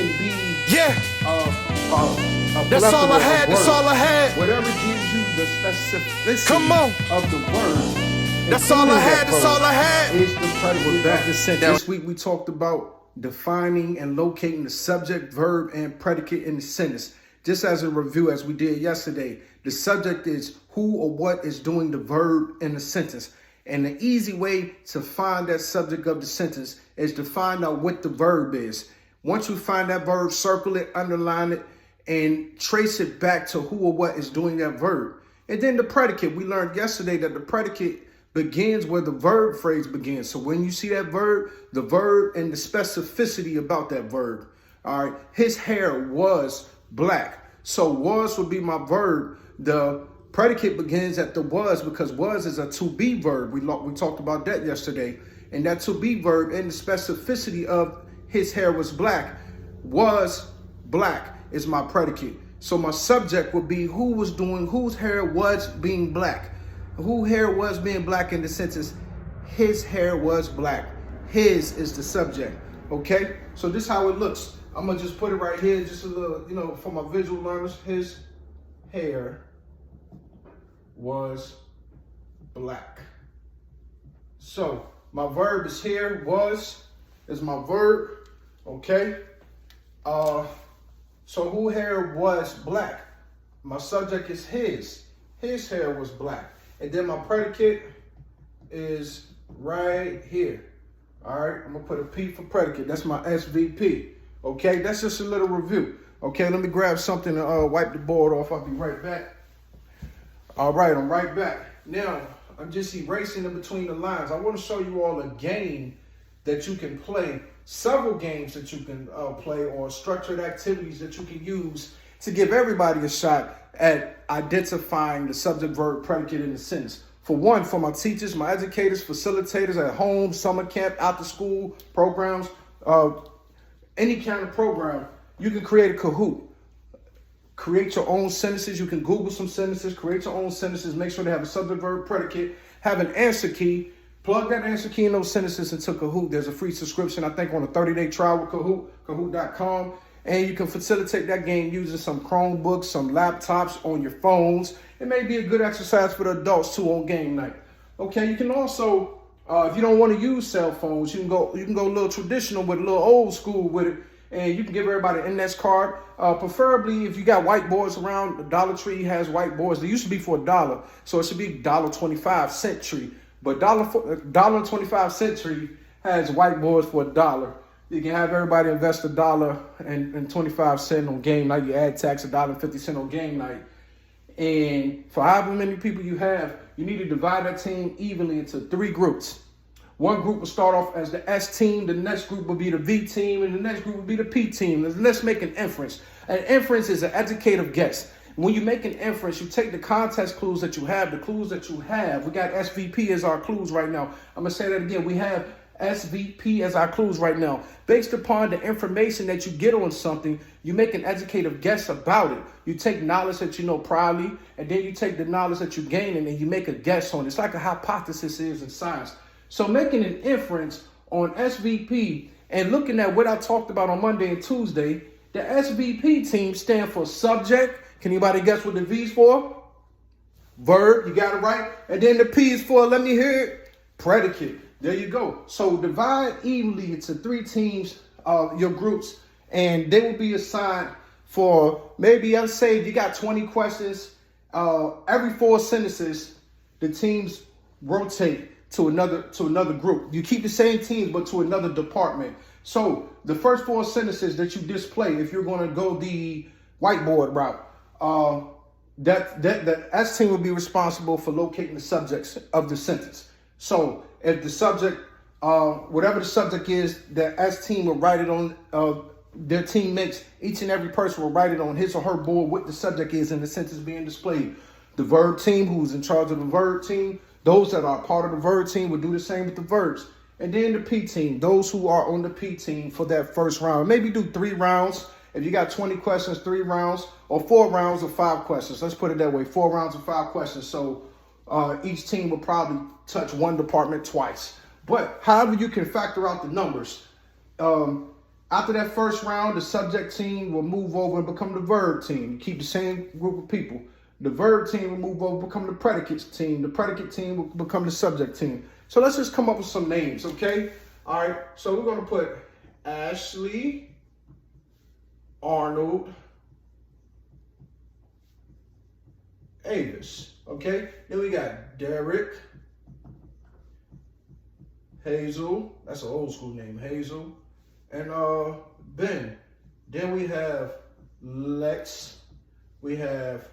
can be Yeah, a that's plethora all I had. of That's words. all I had. Whatever gives you the specificity Come on. of the word. That's all I had. That's all I had. Is the predicate of the sentence. This week we talked about defining and locating the subject, verb, and predicate in the sentence. Just as a review, as we did yesterday, the subject is who or what is doing the verb in the sentence. And the easy way to find that subject of the sentence is to find out what the verb is. Once you find that verb, circle it, underline it, and trace it back to who or what is doing that verb. And then the predicate. We learned yesterday that the predicate begins where the verb phrase begins. So when you see that verb, the verb and the specificity about that verb. All right. His hair was black. So was would be my verb. The predicate begins at the was because was is a to be verb. We talked about that yesterday. And that to be verb and the specificity of his hair was black, was black is my predicate. So my subject would be whose hair was being black. Whose hair was being black in the sentence? His hair was black. His is the subject. Okay? So this is how it looks. I'm going to just put it right here, just a little, for my visual learners. His hair was black. So my verb is here. Was is my verb. Okay? So who hair was black? My subject is his. His hair was black. And then my predicate is right here. All right, I'm gonna put a P for predicate. That's my SVP. Okay, that's just a little review. Okay, let me grab something to wipe the board off. I'll be right back. All right, I'm right back. Now, I'm just erasing in between the lines. I want to show you all a game that you can play, several games that you can play, or structured activities that you can use to give everybody a shot at identifying the subject, verb, predicate in the sentence. For one, for my teachers, my educators, facilitators at home, summer camp, after school programs, any kind of program, you can create a Kahoot. Create your own sentences. You can Google some sentences, create your own sentences, make sure they have a subject, verb, predicate, have an answer key, plug that answer key in those sentences into Kahoot. There's a free subscription, I think, on a 30-day trial with Kahoot, Kahoot.com. And you can facilitate that game using some Chromebooks, some laptops, on your phones. It may be a good exercise for the adults too on game night. Okay, you can also, if you don't want to use cell phones, you can go a little traditional with a little old school with it, and you can give everybody an index card. Preferably, if you got whiteboards around, the Dollar Tree has whiteboards. They used to be for $1, so it should be $1.25 tree. But $1.25 tree has whiteboards for $1. You can have everybody invest $1.25 on game night. You add tax $1.50 on game night. And for however many people you have, you need to divide that team evenly into 3 groups. One group will start off as the S team, the next group will be the V team, and the next group will be the P team. Let's make an inference. An inference is an educative guess. When you make an inference, you take the context clues that you have, the clues that you have. We got SVP as our clues right now. I'm going to say that again. We have SVP as our clues right now. Based upon the information that you get on something, you make an educative guess about it. You take knowledge that you know priorly, and then you take the knowledge that you gain, and then you make a guess on it. It's like a hypothesis is in science. So making an inference on SVP and looking at what I talked about on Monday and Tuesday, the SVP team stand for subject. Can anybody guess what the V is for? Verb, you got it right. And then the P is for, let me hear it, predicate. There you go. So divide evenly into 3 teams, your groups, and they will be assigned for maybe, let's say if you got 20 questions, every 4 sentences, the teams rotate to another group. You keep the same teams, but to another department. So the first 4 sentences that you display, if you're going to go the whiteboard route, that S team will be responsible for locating the subjects of the sentence. So if the subject, whatever the subject is, the S team will write it on, their teammates, each and every person will write it on his or her board what the subject is in the sentence being displayed. The verb team, who's in charge of the verb team, those that are part of the verb team will do the same with the verbs. And then the P team, those who are on the P team for that first round. Maybe do 3 rounds. If you got 20 questions, 3 rounds, or 4 rounds of 5 questions. Let's put it that way, 4 rounds of 5 questions. So each team will probably touch one department twice. But however you can factor out the numbers, After that first round, the subject team will move over and become the verb team. You keep the same group of people. The verb team will move over and become the predicates team. The predicate team will become the subject team. So let's just come up with some names, okay? All right, so we're going to put Ashley, Arnold, Avis, okay? Then we got Derek, Hazel. That's an old school name, Hazel. And Ben. Then we have Lex, we have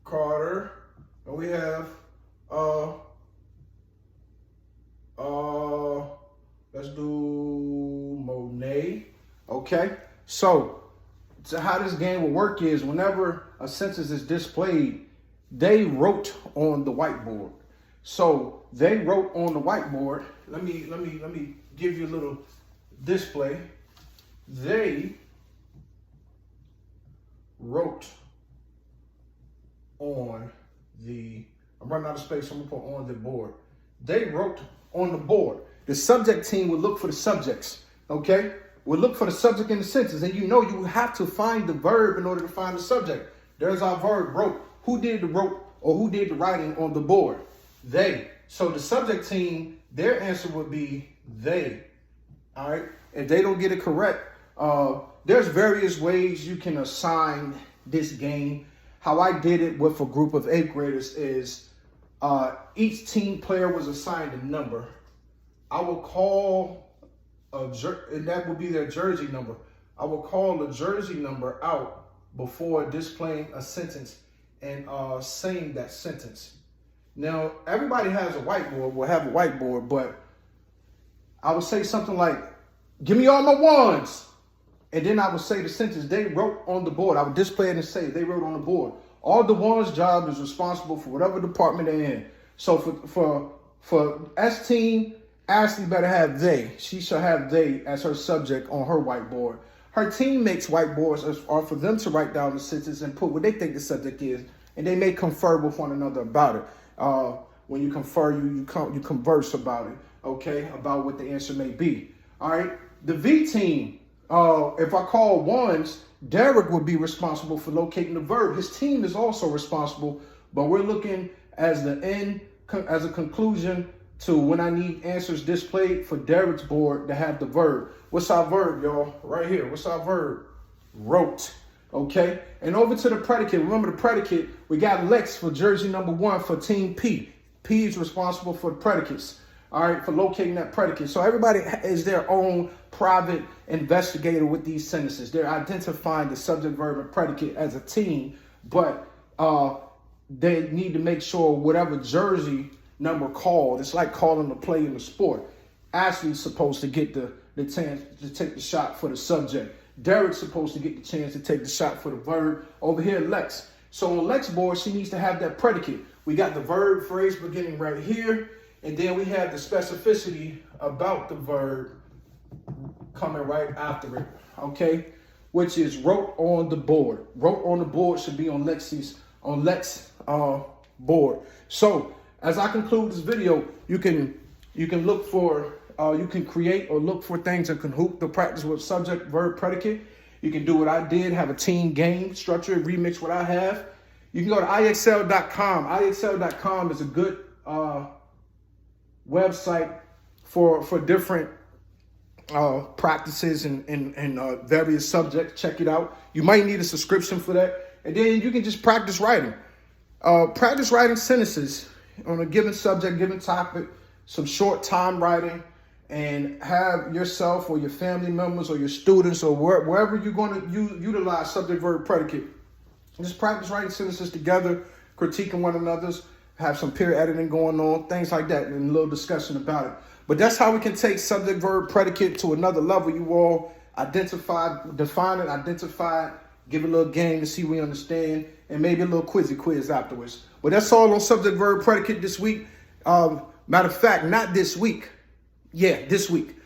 Carter, and we have let's do Monet. Okay, so how this game will work is whenever a sentence is displayed, they wrote on the whiteboard. So they wrote on the whiteboard. Let me give you a little display. They wrote on the, I'm running out of space, so I'm gonna put on the board. They wrote on the board. The subject team would look for the subjects, okay? We'll look for the subject in the sentence, and you know you have to find the verb in order to find the subject. There's our verb, wrote. Who did the wrote or who did the writing on the board? They. So the subject team, their answer would be they. All right. If they don't get it correct, there's various ways you can assign this game. How I did it with a group of 8th graders is each team player was assigned a number. I will call and that would be their jersey number. I will call the jersey number out before displaying a sentence and saying that sentence. Now, everybody has a whiteboard, will have a whiteboard, but I would say something like, give me all my ones. And then I would say the sentence they wrote on the board. I would display it and say they wrote on the board. All the ones' job is responsible for whatever department they're in. So for S team, Ashley better have they. She shall have they as her subject on her whiteboard. Her teammates' whiteboards are for them to write down the sentence and put what they think the subject is, and they may confer with one another about it. When you confer, you converse about it, okay, about what the answer may be. All right. The V team, if I call ones, Derek would be responsible for locating the verb. His team is also responsible, but we're looking as the end, as a conclusion to when I need answers displayed for Derek's board to have the verb. What's our verb, y'all? Right here. What's our verb? Wrote. Okay. And over to the predicate. Remember the predicate, we got Lex for jersey number 1 for team P. P is responsible for the predicates. All right, for locating that predicate. So everybody is their own private investigator with these sentences. They're identifying the subject, verb, and predicate as a team, but they need to make sure whatever jersey number called, it's like calling the play in the sport. Ashley's supposed to get the chance to take the shot for the subject. Derek's supposed to get the chance to take the shot for the verb. Over here, Lex. So on Lex's board, she needs to have that predicate. We got the verb phrase beginning right here. And then we have the specificity about the verb coming right after it, okay? Which is wrote on the board. Wrote on the board should be on Lex's board. So as I conclude this video, you can look for, you can create or look for things in Kahoot to practice with subject, verb, predicate. You can do what I did, have a team game structure, remix what I have. You can go to IXL.com. IXL.com is a good website for different practices and various subjects. Check it out. You might need a subscription for that. And then you can just practice writing. Practice writing sentences on a given subject, given topic, some short time writing, and have yourself or your family members or your students or wherever you're going to utilize subject, verb, predicate. Just practice writing sentences together, critiquing one another's, have some peer editing going on, things like that, and a little discussion about it. But that's how we can take subject, verb, predicate to another level. You all identify, define it, identify it, give it a little game to see we understand, and maybe a little quiz afterwards. But that's all on subject, verb, predicate this week. Matter of fact, not this week. Yeah, this week.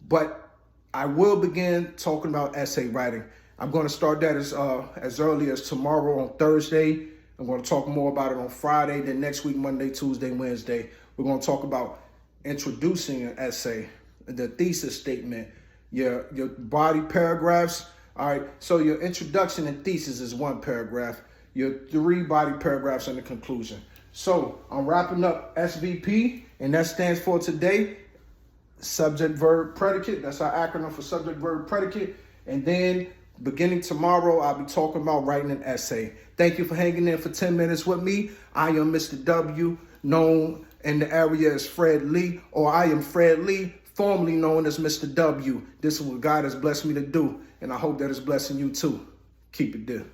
But I will begin talking about essay writing. I'm going to start that as early as tomorrow on Thursday. I'm going to talk more about it on Friday. Then next week, Monday, Tuesday, Wednesday, we're going to talk about introducing an essay, the thesis statement, your body paragraphs. All right, so your introduction and thesis is 1 paragraph. Your 3 body paragraphs and the conclusion. So I'm wrapping up SVP, and that stands for today, subject, verb, predicate. That's our acronym for subject, verb, predicate. And then beginning tomorrow, I'll be talking about writing an essay. Thank you for hanging in for 10 minutes with me. I am Mr. W, known in the area as Fred Lee, or I am Fred Lee, formerly known as Mr. W. This is what God has blessed me to do, and I hope that it's blessing you too. Keep it there.